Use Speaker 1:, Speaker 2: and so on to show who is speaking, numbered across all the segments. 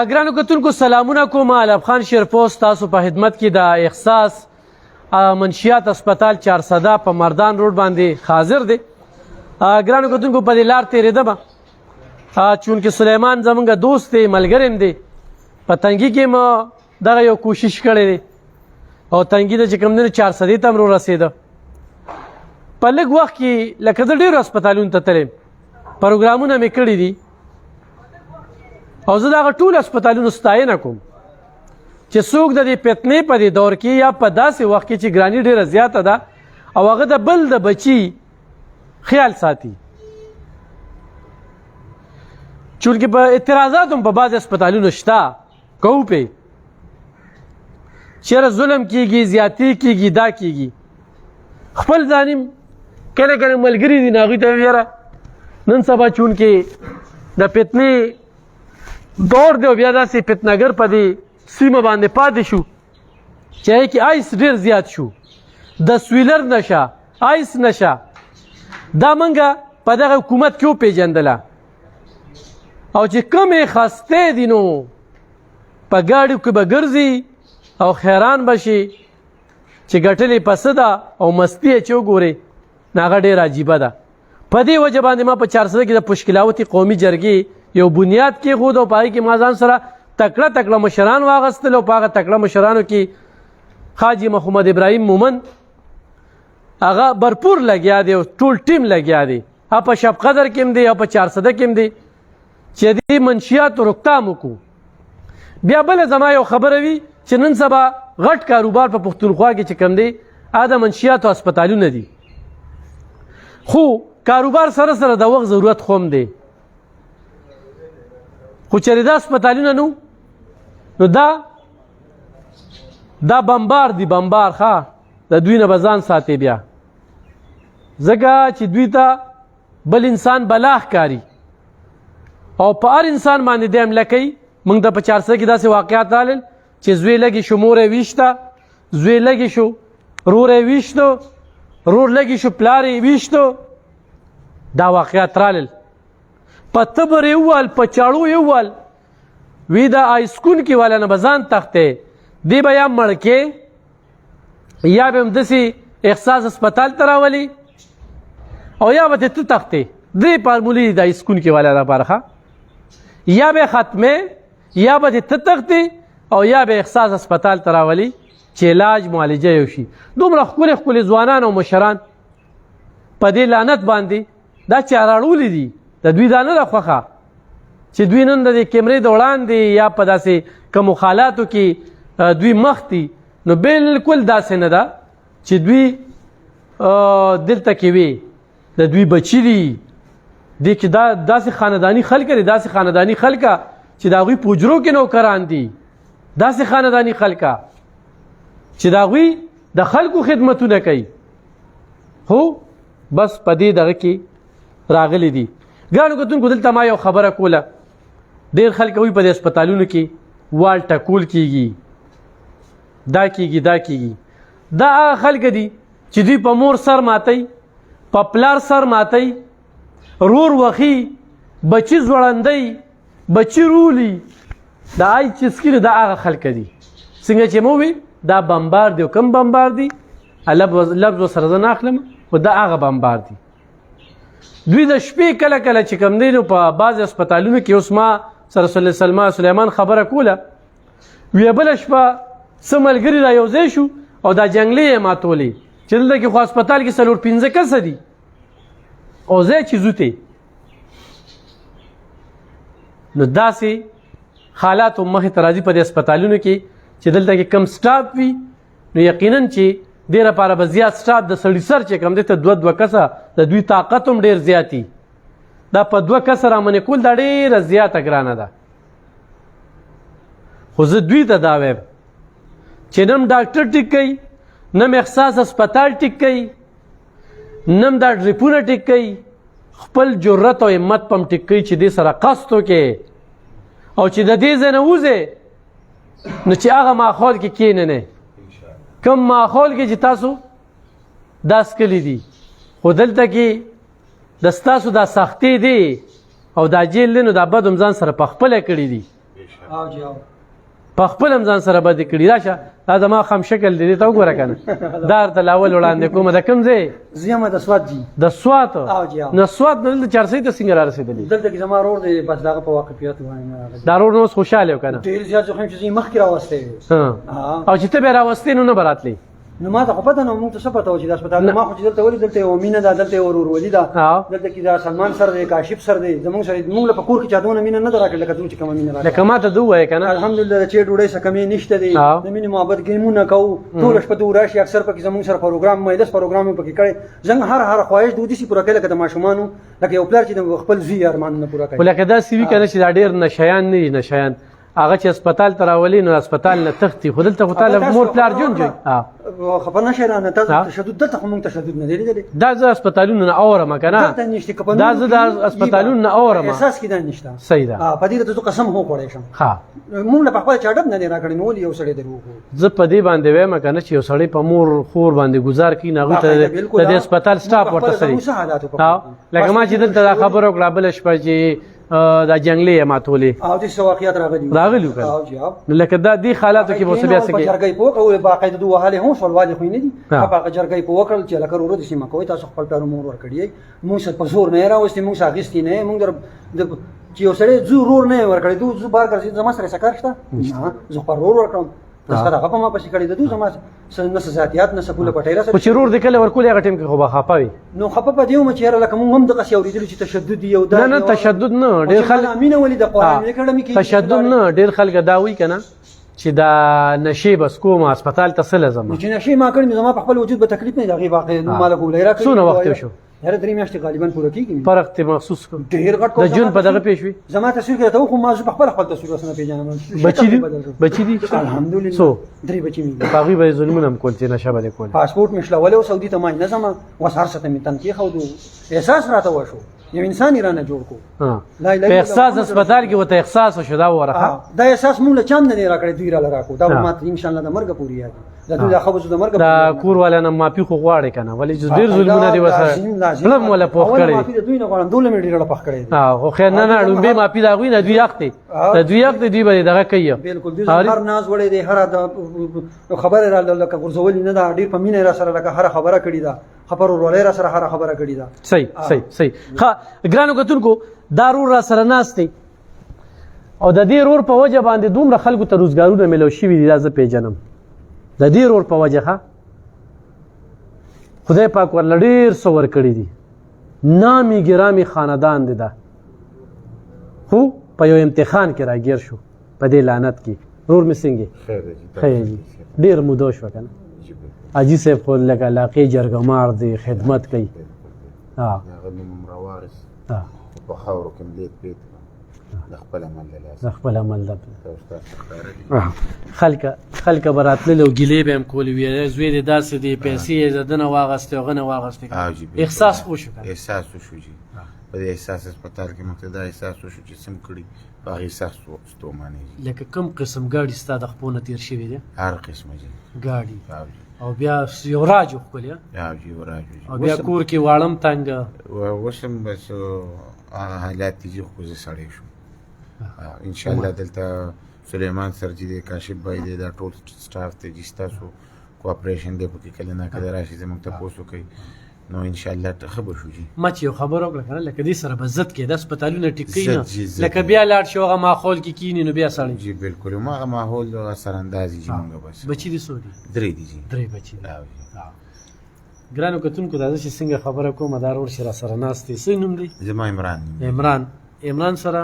Speaker 1: ګرانو کتونکو سلامونه کوم. علب خان شیرپوست تاسو په خدمت کې د احساس منشیات اسپیټال 400 په مردان روډ باندې حاضر دی. ګرانو کتونکو په دې لار تېرېده به چونکې سلیمان زمونږ دوست دی ملګری دی په تنګي کې ما دغه یو کوشش کړی دی او تنګي ته چې کوم دی 400 ته هم رسېده. په لږ وخت کې لکه زه ډېرو اسپیټالونو ته تلم پروګرامونه مې کړي دي او زه دغه ټول اسپیټالونو ستاینه کوم چې څوک د دې فتنې په دې دور کې یا په داسې وخت کې چې ګراني ډېره زیاته ده او هغه د بل د بچي خیال ساتي. چونکې په اعتراضات هم په بعض اسپیټالونو شته کوو پې چېرې ظلم کېږي زیاتې کېږي دا کېږي. خپل ځانیم کله کله ملګري دي نو هغوی ته یاره نن سبا چونکې د فتنې دور دی او بیا داسې فتنهګر په دې سیمه باندې پاتې شو چې هغې کې آیس ډېر زیات شو د سویلر نشه آیس نشه دا منګه په دغه حکومت کې وپېژندله او چې کمې خستې دي نو په ګاډیو کې به ګرځي او حیران به شي چې ګټلې پسه ده او مستي یې چې وګورې نو هغه ډېره عجیبه ده. په دې وجه باندې ما په 400 کې د پشکلاوتي قومي جرګې یو بنیاد کېښود او په هغې کې ما ځان سره تکړه مشران واغستل او په هغه تکړه مشرانو کې حاجي محمد ابراهیم مومن هغه برپور لګیا دی او ټول ټیم لګیا دی په شب قدر کې هم دی او په 400 کې هم دی چې دې منشیاتو روکتام وکړو. بیا بله زما یو خبره وي چې نن سبا غټ کاروبار په پښتونخوا کې چې کوم دی هغه د منشیاتو اسپیټالونه دي خو کاروبار سره سره د وخت ضرورت خو هم دی خو چېرې دا اسپیټالونه نو دا بمبار دي بمبار ښه د دوی نه به ځان ساتې بیا ځکه چې دوی ته بل انسان بلا ښکاري او په هر انسان باندې دی حمله کوي. موږ ته په 400 کې داسې واقعات رالل چې زوی لږې شو مور یې ویشته زوی لږې شو رور یې ویشتو رور لږې شو پلار یې ویشتو دا واقعات رالل. په تبر یې ووال په چاړو یې ووال وی د آیسکون کې والا نه به ځان تښتې دی به یا مړ کې یا به همداسې احساس اسپیټال ته راولي او یا به ته تښتې درې فارمولې د آیسکون کې والا لپاره ښه یا به ختمې یا به ته تښتې او یا به احساس اسپیټال ته راولي چې علاج معالجه یو شي. دومره ښکلې ښکلې ځوانان او مشران په دې لعنت باندې دا چا راړولي دي د دوی دا نه ده خوښه چې دوی نن د دې کیمرې د وړاندې یا په داسې کومو حالاتو کې دوی مخ دي نو بالکل داسې نه ده چې دوی دلته کې وي د دوی بچي دي دې کې داسې خانداني خلک دي داسې خانداني خلکه چې د هغوی په حجرو کې نوکران دي داسې خانداني خلکه چې د هغوی د خلکو خدمتونه کوي خو بس په دې دغه کې راغلي دي. ګرانو کتونکو دلته ما یو خبره کوله ډېر خلک وایي په دې اسپیټالونو کې وال ټکول کېږي دا کېږي دا کېږي دا هغه خلک دي چې دوی په مور سر ماتئ په پلار سر ماتئ رور وخي بچي ځوړندئ بچي رولي دا آی چسکي دا هغه خلک دي څنګه چې مو وي دا بمبار دی او کوم بمبار دی لفظ ورسره زه نه اخلم خو دا هغه بمبار دی. دوی د شپې کله کله چې کوم دی نو په بعضې اسپیټالونو کې اوس ما سره سلیمان خبره کوله ویې بله شپه څه ملګري را یو ځای شو او دا جنګلې یې ماتولې چې دلته کې خو اسپیټال کې 4-5 کسه دي او ځای چې زوتې نو داسې حالات هم مخې ته راځي په دې اسپیټالونو کې چې دلته کې کم سټاف وي نو یقینا چې دې لپاره به زیات سټاف د سړي سر چې کوم دی ته 2 کسه د دوی طاقت هم ډېر زیاتي دا په 2 کسه رامنې کول دا ډېره زیاته ګرانه ده. خو زه دوی ته دا وایم چې نم ډاکټر ټیک کوي نم احساس اسپیټال ټیک کوي نم دا ډریپونه ټیک کوي خپل جرأت او همت پم ټیک کوي چې دې سره قصد وکړي او چې د دې ځای نه وځې نو چې هغه ماحول کې کښېننئ کم ماحول کې چې تاسو داس کلی دي خو دلته کې د ستاسو دا سختې دي او دا جیل دی نو دا بد هم ځان سره پخپله کړي دي پخپل هم ځان سره بد کړي. راشه دا زما خم شکل دی ته وګوره که نه دا درته لاول وړاندې کومه د کوم ځای
Speaker 2: زه یم د سوات جي
Speaker 1: د سوات نو سوات نه دلته چارسۍ ته څنګه را رسېدلي
Speaker 2: دلته کې زما ورور دی بس د هغه په واقفیت باندې
Speaker 1: دا ورور نو اوس خوشحاله و که نه
Speaker 2: ډېر زیات زخم چې زه مخکې راوستی
Speaker 1: او چې ته بیا راوستې نو نه به راتلی
Speaker 2: نو ما ته خو پته نه موږ ته څه پته و چې دا هسپتال ما خو چې دلته ولې دلته یوه مینه ده دلته یو ورورولي ده دلته کې دا سلمان سر دی کاشف سر دی زموږ سره موږ له په کور کې چا دونه مینه نه ده راکړې لکه دوی چې کومه مینه راکړې
Speaker 1: لکه ما ته ده ووایې که نه
Speaker 2: الحمدلله د چای ډوډۍ څه کمې نشته دی د مینې محبت ګیمونه کوو ټوله شپه ته وراشي اکثر پکې زموږ سره پروګرام مجلس پروګرام یې پکې کړی زنګ هر خواهش د ودیسي پوره کوي لکه د ماشومانو لکه یو پلار چې د خپل زوی ارمانونه پوره کوي
Speaker 1: خو لکه داسې وي که نه چې دا ډېر نشیان نه دي نشیان هغه چې هسپتال ته راولي نو هسپتال نه تښتي خو دلته خو تا مور پلار جون جوي
Speaker 2: خبر نه شي رانه تاسو تشدد دلته خو موږ تشدد نه دی لیدلی
Speaker 1: دا زه هسپتالونو نه اورم که نه دا زه د هسپتالونو نه اورم
Speaker 2: احساس کې دا نشته
Speaker 1: صحیح ده
Speaker 2: په دې ته زه قسم هم وخوړی شم موږ له په خپله چا ډب نه دی راکړی نو ولې یو سړی در وکړو
Speaker 1: زه په دې باندې وایم که نه چې یو سړی په مور خور باندې ګزار کړي نو هغوی ته د دې هسپتال سټاف ورته سړي لکه ما چې دلته دا خبره وکړه بله شپه چې دا جنگلې یې ماتولې
Speaker 2: او داسې واقعیت
Speaker 1: راغلي وو نو لکه دا دې حالاتو کې به اوس بیا څه کوي
Speaker 2: جرګۍ په وکړه باقاعده دوه وهلې هم شول والې خو یې نه دي هغه جرګۍ په وکړل چې لکه ورور داسې مه کوئ تاسو خپل پلار مور ورکړي یئ موږ څه په زور نه یې راوستي موږ څه اخیستي نه یې موږ چې یو سړی زه ورور نه یې ورکړی زه بار ګرځي زما سره څه کار شته نه زه خپل ورور ورکړم سره هغه په ما پسې کړی د دوی زما نه څه ذاتیات نه څه پوله پټۍ راسره
Speaker 1: خو چې ورور دې کله ورکولې هغه ټایم کې خو به خفه وي
Speaker 2: نو خفه په دې وم چې یاره لکه موږ هم دغسې اورېدلي چې تشدد یو
Speaker 1: نه نه تشدد نه ډېر خلک
Speaker 2: مینه ولې د قرآن اکاډمي کې
Speaker 1: تشدد نه ډېر خلک دا وایي که نه چې دا نشې بس کوم هسپتال ته څه لازم
Speaker 2: چې نشې ما کړې نو زما په خپل وجود به تکلیف نه د هغې واقع ما له ګولۍ راکړې
Speaker 1: څونه وخت شو
Speaker 2: یاره 3 میاشتې غالبا پوره کېږي
Speaker 1: فرق ته محسوس کړ
Speaker 2: ډېر غټ
Speaker 1: د جون په دغه پیښ وي
Speaker 2: زما تصویر کې راته خو ما زه په خپل تصویر اوس نه پېژنم
Speaker 1: بچي دي
Speaker 2: الحمدلله
Speaker 1: څو
Speaker 2: 3 بچي مې
Speaker 1: په هغوی به یې ظلمونه هم کول چې نشه به دې کول
Speaker 2: پاسپورټ مې شلولی و سعودي ته ما نه ځم اوس هر څه ته مې تن کېښودو احساس راته وشو یو انسان یې رانه جوړ کړو
Speaker 1: په احساس هسپتال کې ورته احساس وشو دا ووره
Speaker 2: دا احساس موږ له چا نه دی راکړی دوی راله راکړو دا به ما ته انشاءالله د مرګه پورې یاد دا دوی دا خبرو د مرګه
Speaker 1: دا کور والا نه معافي خو غواړې که نه ولې چې ډېر ظلمونه دي ورسره زړه م وله پوخ کړی
Speaker 2: معافي د دوی نه غواړم دوله مې ډېره پخ کړی
Speaker 1: خو خیر نه نه ړومبې معافي د هغوی نه دوی حق دی د دوی حق دی دوی به دغه کوي
Speaker 2: بلکل دوی هر ناز وړی دی هره خبره را لکه غورځولې نه ده ډېر په مینه یې را سره لکه هره خبره کړې ده خبر ورولۍ را سره هره خبره کړې ده
Speaker 1: صحیح ښه ګرانو کتونکو دا رور را سره ناست دی او د دې رور په وجه باندې دومره خلکو ته روزګارونه میلاو شوي دي دا زه پېژنم د دې رور په وجه ښه خدای پاک ورله ډېر څه ورکړي دي نامي ګرامي خاندان دی دا خو په یو امتحان کې راګیر شو په دې لعنت کې رور مې څنګه خیر جي ډېر موده شوه که نه حاجي صاحب خو لکه علاقې جرګمار دی خدمت کوي
Speaker 3: په خاورو کې ملیت پیت د خپل عمل له لاسه
Speaker 1: د خپل عمل خلکه به راتللی او ګیلې به هم کولې وي زوی دې داسې دی پیسې یې د ده نه واغستې هغه نه واغستې احساس وشو
Speaker 3: احساس وشو جي په دې احساس هسپتال کې موږ ته دا احساس وشو چې سم کړي په هغې احساس ستومانې
Speaker 1: لکه کوم قسم ګاډي ستا د خپو نه تېر شوي دی
Speaker 3: هر قسمه جي
Speaker 1: ګاډي او بیا یو راج وښکلې
Speaker 3: یو راج
Speaker 1: او بیا کور کې واړم تنګه
Speaker 3: اوس هم بس هغه حالات دي چې خو زه سړی شوم انشاءالله دلته سلیمان سر جي دی کاشف بھائی دی دا ټول سټاف دی چې ستاسو کوآپریشن دی پکې کله نه کله راشي زموږ تپوس وکړئ نو انشاءالله خبر شو جي
Speaker 1: ما چې یو خبره وکړه که نه لکه دې سره به ضد کېده هسپتالونه ټیک کوي نه لکه بیا لاړ شي هغه ماحول کې کښېني نو بیا سړی
Speaker 3: جي بلکل هماغه ماحول اثرانداز جي موږ بس
Speaker 1: بچي دي څو دي
Speaker 3: 3 دي جي
Speaker 1: 3 بچي دي ګرانو کتونکو دا زه چې څنګه خبره کوم دا رور چې را سره ناست دی څه نوم دی
Speaker 3: زما عمران
Speaker 1: سره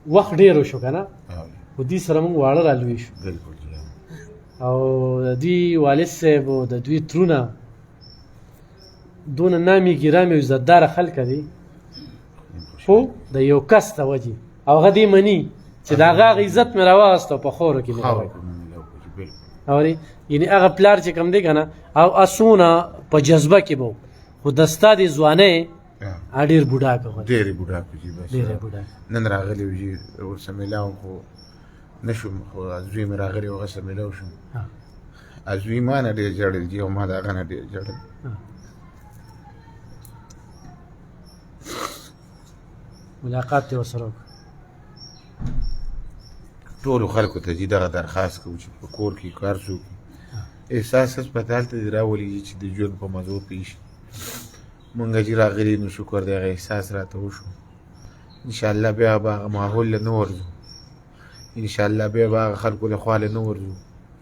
Speaker 1: وخت ډېر وشو که نه خو دوی سره موږ واړه را لوی شو او د دوی والد صاحب او د دوی ترونه دونه نامي ګرامي او عزتداره خلکه دي خو د یو کس ته وجې او هغه دې مني چې د هغه عزت مې راواغسته او په خاورو کې مې راوړی اورې یعنې هغه پلار چې کوم دی که نه او اسونه په جذبه کې به خو د ستا د ځوانۍ ډېر بوډاکه
Speaker 3: ډېرې بوډاکه جي بس نن راغلی و جي ورسره میلاو خو نه شوم خو زوی مې راغلی و هغه سره میلاو شوم زوی ما نه ډېر ژړل جي او ما د هغه نه ډېر ژړل
Speaker 1: ملاقات دې ورسره وکړه.
Speaker 3: ټولو خلکو ته چې دغه درخواست کوو چې په کور کې کار څوک احساس هسپتال ته دې راولېږي چې د ژوند په مزو پوه شي. مونږ چې راغلي نو شکر دی هغه احساس راته وشو. انشاءالله بیا به هغه ماحول له نه ورځو، انشاءالله بیا به هغه خلکو له خوا له نه ورځو.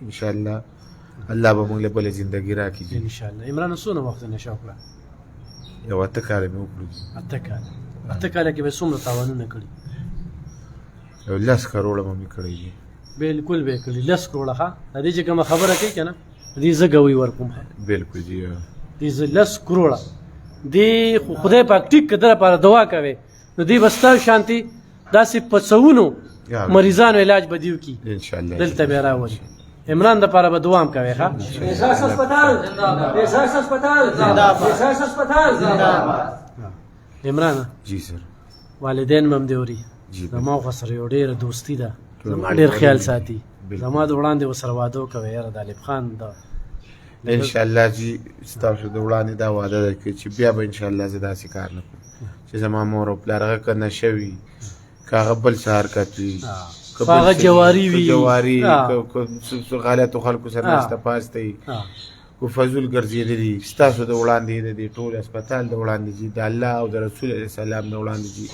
Speaker 3: انشاءالله الله به مونږ له بله زندګي راکړي.
Speaker 1: انشاءالله. عمران څونه وخت نشه وکړه؟
Speaker 3: یو 8 کاله مې وکړو.
Speaker 1: 8 کاله. 8 کاله کې به څومره تاوانونه کړي؟
Speaker 3: یو 10 کروړه مې کړی دي.
Speaker 1: بالکل به کړي 10 کروړه. ښه د دې چې کومه خبره کوي که نه دې زه ګوی ورکوم.
Speaker 3: بالکل جی
Speaker 1: دې زه 10 کروړه دې خو خدای پاک ټیک که ده لپاره دعا کوې نو دې به ستا شانتي داسې په سوونو مریضانو علاج به دې وکړي
Speaker 3: انشاءالله.
Speaker 1: دلته بیا راولي. عمران دپاره به دعا هم کوې. ښه
Speaker 2: احساس هسپتال احساس هسپتال احساس هسپتال
Speaker 1: عمران
Speaker 3: جی سر
Speaker 1: والدین مې هم دې اوري.
Speaker 3: جی
Speaker 1: زما خو سره یو ډېره دوستي ده، زما ډېر خیال ساتي. زما د وړاندې ورسره واده وکوې یاره د الف خان د
Speaker 3: انشاءالله جی ستاسو د وړاندې دا وعده ده چې بیا به انشاءالله زه داسې کار نه کوم چې زما مور او پلار هغه که نشه وي که هغه بل څه حرکت وي
Speaker 1: که هغه جواري وي
Speaker 3: جواري که غلطو خلکو سره ناسته پاسته وي که فضول ګرځېدلي ستاسو د وړاندې د دې ټول هسپتال د وړاندې جي د الله او د رسول علیه السلام د وړاندې جي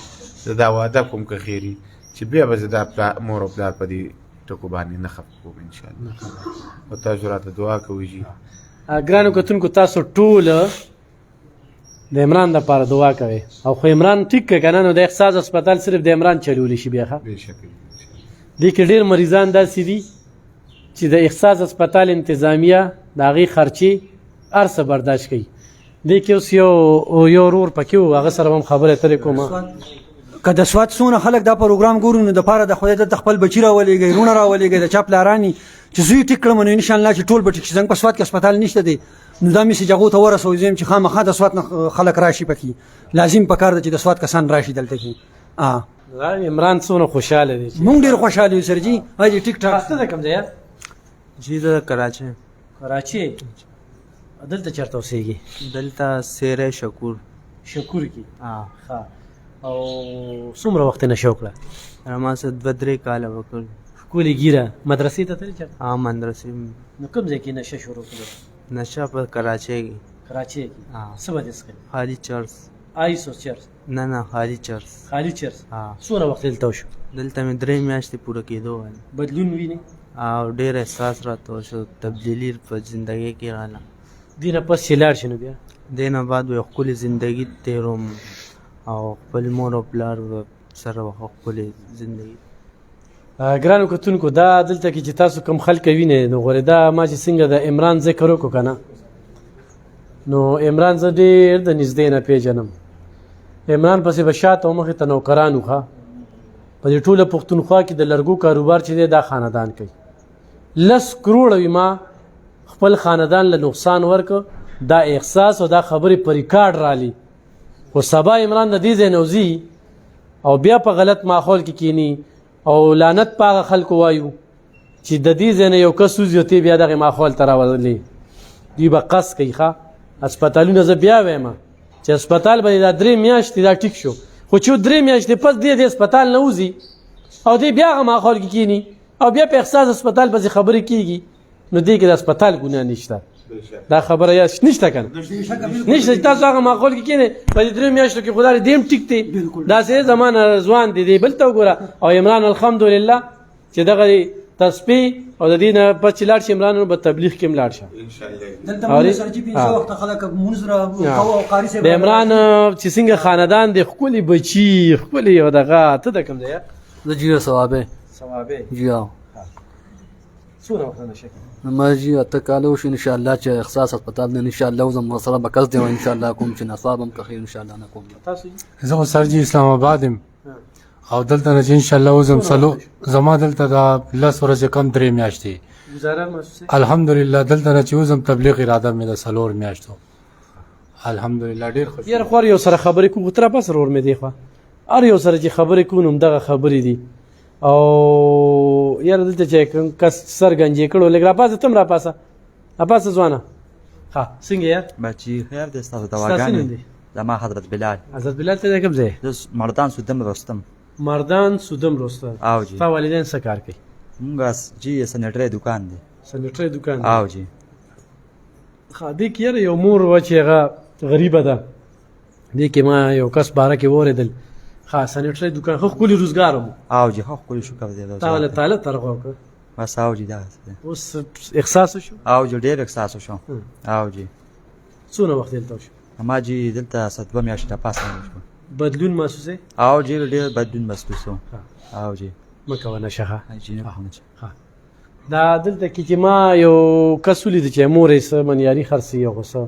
Speaker 3: زه دا وعده کوم که خیري چې بیا به زه دا مور او پلار په دې ټکو باندې نه خفه کوم انشاءالله. او تاسو راته دعا کوئ جي.
Speaker 1: ګرانو کتونکو تاسو ټول د عمران دپاره دعا کوئ. او خو عمران ټیک که که نه نو د احساس هسپتال صرف د عمران چلولی شي بیا. ښه
Speaker 3: بېشکه
Speaker 1: دې کې ډېر مریضان داسې دي چې د احساس هسپتال انتظامیه د هغې خرچې هر څه برداشت کوي. دې کې اوس یو ورور پکې و هغه سره هم خبرې اترې کوم.
Speaker 2: که د سوات څونه خلک دا پروګرام ګوري نو دپاره د خدای د خپل بچي راولېږئ رونه راولېږئ د چا پلاراني چې زوی ټیک کړم نو انشاءالله چې ټول به ټیک شي. زموږ په سوات کې هسپتال نشته دی نو دا میسج هغو ته ورسوئ زه یم چې خامخا د سوات نه خلک راشي پکې. لازم پکار ده چې د سوات کسان راشي دلته کې.
Speaker 1: عمران څونه خوشحاله دی.
Speaker 2: مونږ ډېر خوشحاله یو سر جي. حاجي ټیک ټاک.
Speaker 1: ته د کوم ځای؟
Speaker 4: جی د کراچۍ.
Speaker 1: کراچۍ. دلته چېرته اوسېږي؟
Speaker 4: دلته سیری شکور.
Speaker 1: شکور کې. ښه. او څومره وخت یې نشه وکړه؟
Speaker 4: ما څه 2-3 کاله وکړ.
Speaker 1: ښکلې ګیره. مدرسې ته تلې چېرته؟
Speaker 4: مدرسې.
Speaker 1: نو کوم ځای کې نشه شروع کړې؟
Speaker 4: نشه په کراچۍ کې.
Speaker 1: کراچۍ کې. څه به دې څښل؟
Speaker 4: خالي چرس.
Speaker 1: آیس او چرس؟
Speaker 4: نه خالي چرس.
Speaker 1: خالي چرس. څومره وخت دلته وشو؟
Speaker 4: دلته مې 3 میاشتې پوره کېدو.
Speaker 1: بدلون وینې؟
Speaker 4: او ډېر احساس راته وشو، تبدیلي په زندګۍ کې راغله.
Speaker 1: دې نه پس چې لاړ شي نو بیا؟
Speaker 4: دې نه بعد یو ښکلې زندګي تېروم او خپل مور او پلار سره ښکلې زندګي.
Speaker 1: ګرانو کتونکو دا دلته کې چې تاسو کوم خلک وینئ نو غورې دا ما چې څنګه د عمران ذکر وکړو که نه نو عمران زه ډېر د نږدې نه پیژنم. عمران پسې به شاته او مخې ته نوکران وو. ښه په دې ټوله پښتونخوا کې د لرګو کاروبار چې دی دا خاندان کوي. 10 کروړه وي ما خپل خاندان له نقصان ورکړ. دا احساس او دا خبرې په ریکارډ رالی. خو سبا عمران د دې ځای نه وځي او بیا په غلط ماحول کې کینی او لعنت په هغه خلکو وایو چې د دې ځای نه یو کس وځي او تی بیا دغې ماحول ته راولي. دوی به قصد کوي. ښه هسپتالونه زه بیا وایم چې هسپتال به دا 3 میاشتې دا ټیک شو خو چې 3 میاشتې پس دې د هسپتال نه وځي او دې بیا هغه ماحول کې کینی او بیا په احساس هسپتال پسې خبرې کېږي نو دې کې د هسپتال ګناه نشته. دا خبره یا نشته کنه نشته. تاسو هغه ماحول کې کینې په دې 3 میاشتو کې خدای دې هم ټیک دی. داسې زمانه ځوان دی بل ته وګوره. او عمران الحمدلله چې دغه تسبیح او د دې نه پس چې لاړ شي عمران به تبلیغ کې هم لاړ شه
Speaker 2: دلته مونږ سره چې 500 وخت خلک مونږ را او قاری سره
Speaker 1: د عمران چې څنګه خاندان د خپل بچي خپل یو دغه ته د کوم ځای؟
Speaker 5: د جیو ثوابه.
Speaker 1: ثوابه.
Speaker 5: جیو
Speaker 1: څونه وخت نشه
Speaker 5: ما جی اته کالو شو ان شاء الله چې اختصاص هسپتال نه ان شاء الله زم سره بکس دی ان شاء الله کوم چې نصاب هم کوي ان شاء الله نه کوم.
Speaker 1: تاسو
Speaker 6: زه سرجی اسلام آباد او دلته نه ان شاء الله وزم سلو زما دلته دا 10 ورځې کم 3 میاشتې
Speaker 1: گزاره محسوسه
Speaker 6: الحمدلله دلته نه چې وزم تبلیغ اراده مې د سلور میاشتو الحمدلله ډیر خوش.
Speaker 1: یار خور یو سره خبرې کوو تر پس ورور مې دی خو ار یو سره چې خبرې کوو دغه خبرې دي او یار دلته چې کس سر گنجې کړو لګ را پاسه تم را پاسه ځوانه. ها څنګه یار
Speaker 7: بچی خیر دې ستاسو دواګانې زما حضرت بلال
Speaker 1: حضرت بلال ته کوم ځای
Speaker 7: زه مردان سودم رستم
Speaker 1: مردان سودم رستم
Speaker 7: او جی
Speaker 1: تا والدین څه کار کوي
Speaker 7: مونږ جی سنټری دکان دی
Speaker 1: سنټری دکان
Speaker 7: او جی
Speaker 1: خادي کې یو مور و چې هغه غریبه ده دې کې ما یو کس باره کې وریدل خاص سنټری دکان خو کلی روزګار مو
Speaker 7: او جی خو کلی شکر دی
Speaker 1: تعالی تعالی ترغو کو
Speaker 7: بس او جی دا
Speaker 1: اوس احساس شو
Speaker 7: او جی ډېر احساس شو او جی
Speaker 1: څونه وخت دلته شو
Speaker 7: ما جی دلته 7 میاشتې پاسه شو
Speaker 1: بدلون محسوسه
Speaker 7: او جی ډېر بدلون محسوسو او جی
Speaker 1: مکه نشه
Speaker 7: جی نه فهمت
Speaker 1: دا دلته کې چې ما یو کس ولید چې مور یې څه منیاري خرڅي یو څه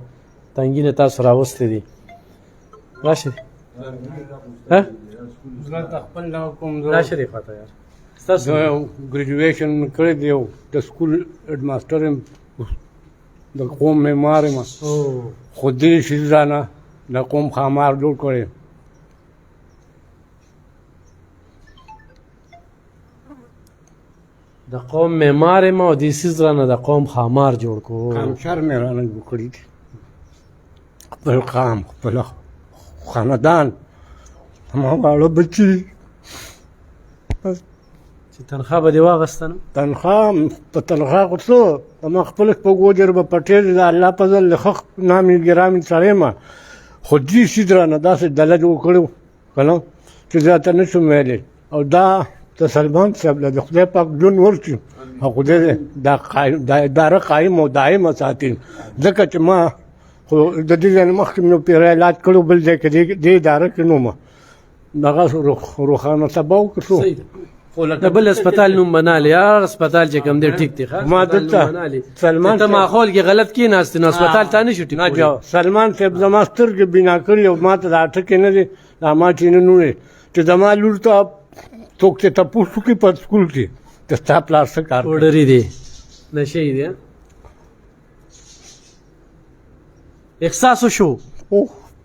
Speaker 1: تنګینه تاسو راوستې دي راشه ها
Speaker 8: زه خپل نو کوم
Speaker 1: راشه دی خاطر یار تاسو
Speaker 8: ګریجویشن کړی دی د سکول هډماستر د قوم معمار ما خو دې شي ځانه د قوم خامار جوړ کړی
Speaker 1: د قوم معمار ما او د سیز رانه د قوم خامار جوړ کو
Speaker 8: خامشر مې رانه جوړ کړی دی خپل قام خپل خاندان ما واړه بچي
Speaker 1: چې تنخواه به دې واغستنه
Speaker 8: تنخواه په تنخواه خو څه ما خپل په ګوجر به پټېل د الله په ځل خخ نامي ګرامي سړی ما خو دې شي درانه داسې ډله جوړ کړو که نه چې زه ته نه شم ویلی او دا د سلمان صاحب له د خدای پاک ژوند ورکړي او خدای دا اداره قایم او دایم ساتي ځکه چې ما خو د دې ځای نه مخکې مې یو پیری علاج کړی بل ځای کې دې اداره کې نو ما دغه روښانه سبا وکړو
Speaker 1: د بل هسپتال نوم بنالی یار هسپتال چې کوم دی ټیک دی
Speaker 8: ما دلته سلمان
Speaker 1: ته ماحول کې غلط کېناستې نو هسپتال تا نه شو ټیک
Speaker 8: نه سلمان صاحب زما سترګې بنا کړي او ما ته دا ټکې نه دي دا ما چې نه نوې چې زما لور ته څوک چې تپوس وکړي په سکول کې چې ستا پلار څه کار کوي
Speaker 1: اوډري دی نشه یې دی احساس شو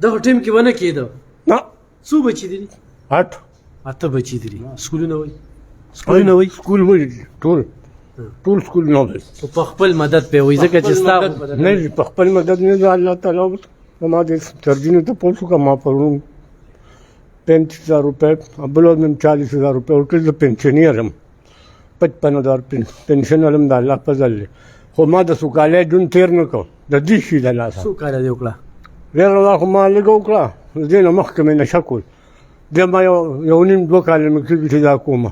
Speaker 1: دغه ټیم کې ونه کېده
Speaker 8: نه
Speaker 1: څو بچي دي 8 بچي دي سکولونه وای
Speaker 8: سکول وای ټول سکول نه وای
Speaker 1: په خپل مدد په وای ځکه چې ستا
Speaker 8: نه په خپل مدد نه الله تعالی ما دې ترجینه ته پوښتنه کوم پرون 35,000 روپے بل من 40,000 روپے ورکړل د پنشنیر هم 55,000 پنشن ولم د الله فضل خو ما د سوکاله جون تیر نه کو د دې شي د لاسه
Speaker 1: سوکاله دی وکړه
Speaker 8: ډېر الله ما لګو کړه دې نه مخکې مې نشه کول د ما یو نیم 2 کال مې کې دا کومه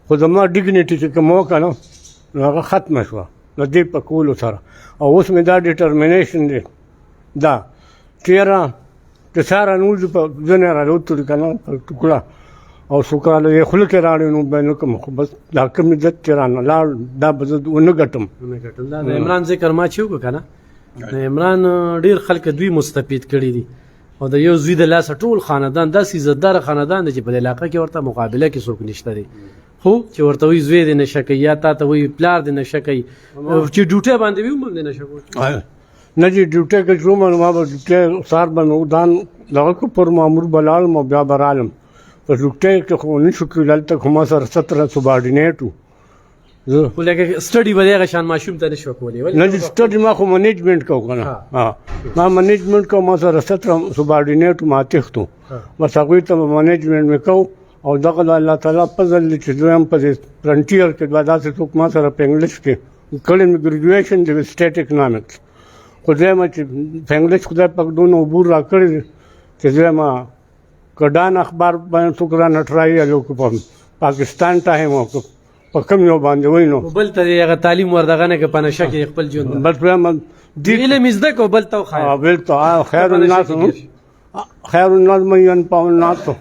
Speaker 8: خو زما ډیګنیټي چې کوم وکړه هغه ختمه شوه د دې په کولو سره او اوس مې دا ډیټرمینیشن دی دا چېرې چې ساره نوز په ځنې راوتلي که نه په ټوکړه او سوکاله یې خوله کې راړی نو به نه کوم خو بس دا کوم عزت چې رانه لاړ دا به زه ونه ګټم
Speaker 1: دا د عمران ذکر ما چې وکړو که نه د عمران ډېر خلک دوی مستفید کړي دي او د یو زوی د لاسه ټول خاندان داسې عزتداره خاندان دی چې په دې علاقه کې ورته مقابله کې څوک نشته دی خو چې ورته وایي زوی دې نشه کوي یا تا ته وایي پلار دې نشه کوي چې ډوټۍ باندې وي هم دې نشه کوي
Speaker 8: نه جی ډیوټۍ کې شوم نو ما به ډیوټۍ سهار به نو دان دغه کو پر مامور بلالم او بیا به رالم په ډیوټۍ کې خو نه شو کېدل ته خو ما سره 17 سبارډینیټ وو
Speaker 1: خو لکه سټډي به دغه شان ماشوم ته نه شو کولی
Speaker 8: نه جی سټډي ما خو منیجمنټ کو کنه ما منیجمنټ کو ما سره 17 سبارډینیټ ما تختو بس هغوی ته منیجمنټ مې کو او دغه الله تعالی فضل چې دویم په فرنټیر کې دا داسې څوک ما سره په انګلیش کې کړی مې ګریجویشن د سټیټ اکنامکس خو دویمه چې په انګلیش خدای پاک دونه عبور را کړی چې دویمه کډان اخبار باندې څوک را نټرایي هلو په پاکستان ټایم په کوم یو باندې وای نو
Speaker 1: بل ته هغه تعلیم وردغه نه که په نشه کې خپل ژوند
Speaker 8: بس دویمه
Speaker 1: علم زده کو بل ته خیر
Speaker 8: بل ته خیر الناس خیر الناس من ينفع الناس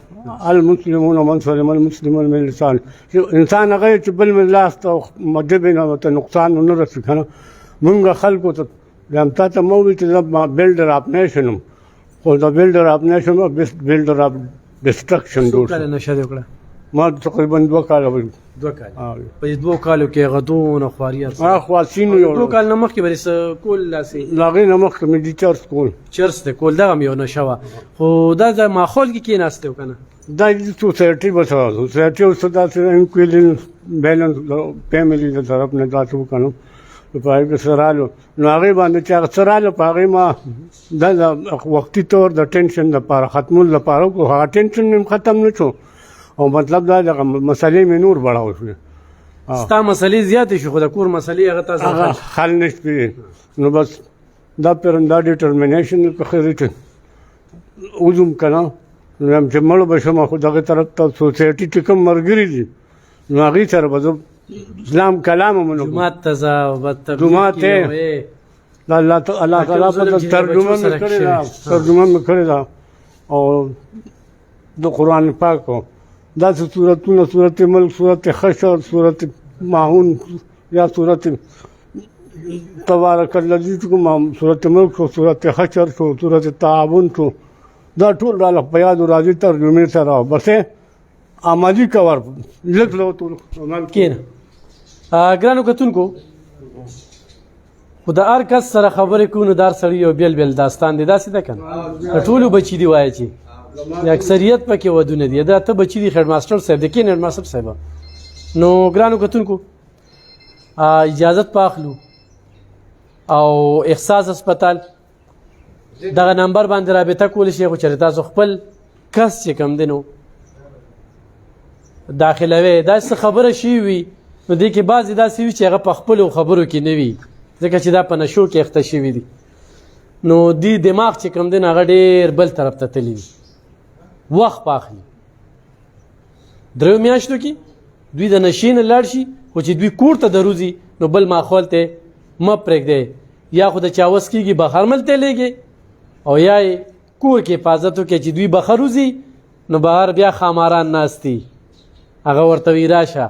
Speaker 8: المسلمون من سلم المسلمون من لسان انسان هغه چې بل من لاس ته مدب نه ته نقصان نه رسي کنه مونږ خلکو ته لمتا ته مو چې دا بلډر اپ نیشن خو دا بلډر اپ نیشن او بیسټ بلډر اپ ډسټرکشن
Speaker 1: دوه کال نشه وکړه
Speaker 8: ما تقریبا 2 کال وکړ
Speaker 1: 2 کال په 2 کالو کې غدون خواریار
Speaker 8: خواسینو یو
Speaker 1: 2 کال نه مخکې بریس کول لاسي
Speaker 8: لاغې نه مخکې مې دي چرس کول
Speaker 1: چرس ته کول دا یو نشوه خو دا د ماحول کې کېناسته وکنه
Speaker 8: دا سوسایټي بسو سوسایټي اوس دا انکویلینس بیلنس فیملی د طرف نه تاسو کنه په هغې کې څه رالو نو هغې باندې چې هغه څه رالو په هغې ما د وختي طور د ټینشن دپاره ختمولو لپاره وکړو هغه ټینشن مې ختم نه شو او مطلب دا دغه مسلې مې نور بړاو شوې
Speaker 1: ستا مسلې زیاتې شو خو د کور مسلې هغه تاسو
Speaker 8: هغه حل نه شوې نو بس دا دا ډیټرمینیشن په خیر چې وځم که نه نو یم چې مړ به شم خو دغې طرف ته سوسایټي چې کوم ملګري دي نو هغې سره به زه اسلام کلام هم نه
Speaker 1: جومات ته ځه
Speaker 8: جومات ته د الله تعالی په ترجمه مې کړې ده او د قرآن پاک داسې صورتونه صورت ملک صورت حشر صورت ماعون یا صورت تبارک الذی کوم صورت ملک شو صورت حشر شو صورت تعاون شو دا ټول راله په یادو راځي ترجمې سره بسې عملي کور لږ لو ټول عمل
Speaker 1: کېنه ګرانو کتونکو خو د هر کس سره خبرې کوو نو دا سړي یو بېل بېل داستان دی داسې ده که نه د ټولو بچي دي وایه چې د اکثریت پکې ودونه دي دا ته بچي دي هیډ ماسټر صاحب د کین هیډ ماسټر صاحب نو ګرانو کتونکو اجازت په اخلو او احساس هسپتال دغه نمبر باندې رابطه کولی شئ خو چېرې تاسو خپل کس چې کوم دی نو داخلوي داسې خبره شوي وي نو دې کې بعضې داسې وي چې هغه په خپلو خبرو کې نه وي ځکه چې دا په نشو کې اخته شوي دي نو دی دماغ چې کوم دی نو هغه ډېر بل طرف ته تللی وي وخت په اخلي 3 میاشتو کې دوی د نشې نه لاړ شي خو چې دوی کور ته دروځي نو بل ماحول ته مه پرېږدئ یا خو د چا وس کېږي بهر ملته لېږئ او یا یې کور کې حفاظت وکړئ چې دوی بهر وځي نو بهر بیا خاماران ناست دي هغه ورته وي راشه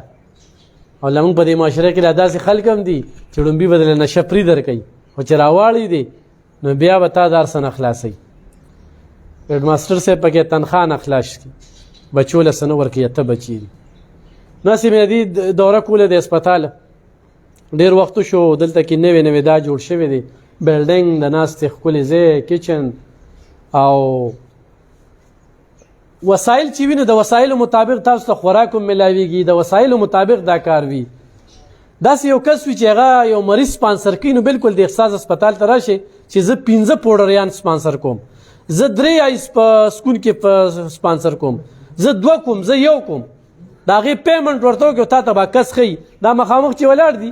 Speaker 1: او لمونږ په دې معاشره کې لا داسې خلک هم دي چې ړومبي به دله نشه پرې درکوي خو چې راواړی دی نو بیا به تا د هر څه نه خلاصوي هیډ ماسټر صاحب پکې تنخواه نه خلاص کړي بچو له څه نه ورکوي اته بچي دي ناسې مې دې دوره کوله د هسپتاله ډېر وخت شو دلته کې نوې نوې دا جوړ شوی دی بلډینګ د ناستې ښکلې ځای کچن او وسایل چې وي نو د وسایلو مطابق تاسو ته خوراک هم ملاویږي د وسایلو مطابق دا کار وي داسې یو کس وي چې هغه یو مریض سپانسر کوي نو بالکل د احساس هسپتال ته راشي چې زه 15 پوډریان سپانسر کوم زه 3 آیس په سکون کې سپانسر کوم زه 2 کوم زه 1 کوم د هغې پیمنټ ورته وکړو تا ته به کس ښیي دا مخامخ چې ولاړ دي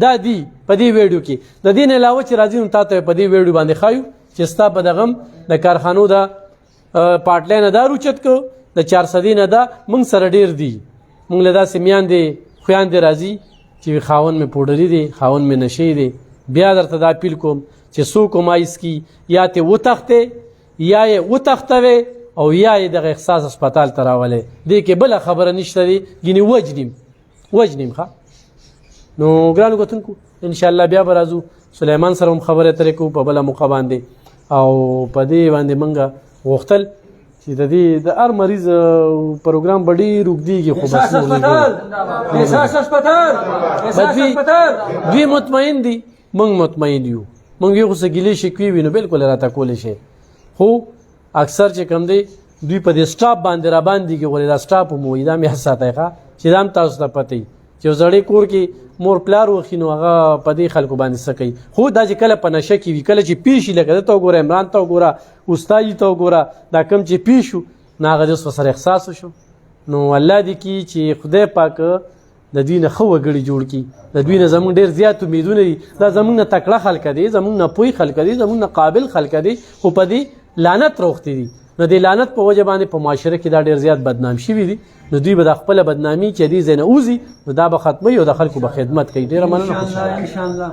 Speaker 1: دا دی په دې ویډیو کې د دې نه علاوه چې راځي نو تا ته په دې ویډیو باندې ښایو چې ستا په دغه د کارخانو د پاټلی نه دا روچت کو د 400 نه دا موږ سره ډېر دي موږ له داسې میاندې خویاندې راځي چې خاوند مې پوډري دی خاوند مې نشې دی بیا درته دا اپیل کوم چې څوک هم ایس کی یا ته وتښتې یا یې وتښتوې او یا یې دغه احساس هسپتال ته راولې دې کې بله خبره نشته دی ګینې وجنیم ښه نو ګرانو کتونکو انشاءالله بیا به راځو سلیمان سره هم خبرې اترې کوو په بله موقع باندې او په دې باندې موږ غوښتل چې د دې د هر مریض پروګرام به ډېر اوږدېږي خو بس دوی مطمئن دي موږ مطمئن یو موږ یو خو څه ګیلې شکوې وي نو بالکل راته کولی شي خو اکثر چې کوم دی دوی په دې سټاپ باندې را باندې کې غواړي دا سټاپ هم وایي دا مې یاد ساتئ ښه چې دا هم تاسو ته پته وي چې یو زړی کور کې مور پلار وخي نو هغه په دې خلکو باندې څه کوي خو دا چې کله په نشه کې وي کله چې پیښ شي لکه ته وګوره عمران ته وګوره استادي ته وګوره دا کم چې پیښ شو نو هغه د اوس سره احساس وشو نو الله دې کي چې خدای پاک د دوی نه ښه وګړي جوړ کړي د دوی نه زموږ ډېر زیات امیدونه دي دا زموږ نه تکړه خلک دي زموږ نه پوه خلک دي زموږ نه قابل خلک دي خو په دې لعنت روغتي دي نو د لعنت په وجه باندې په معاشره کې دا ډېر زیات بدنام شوي دي نو دوی به د خپله بدنامي چې دې ځای نه اوځي نو دا به ختموي او د خلکو به خدمت کوي ډېره مننه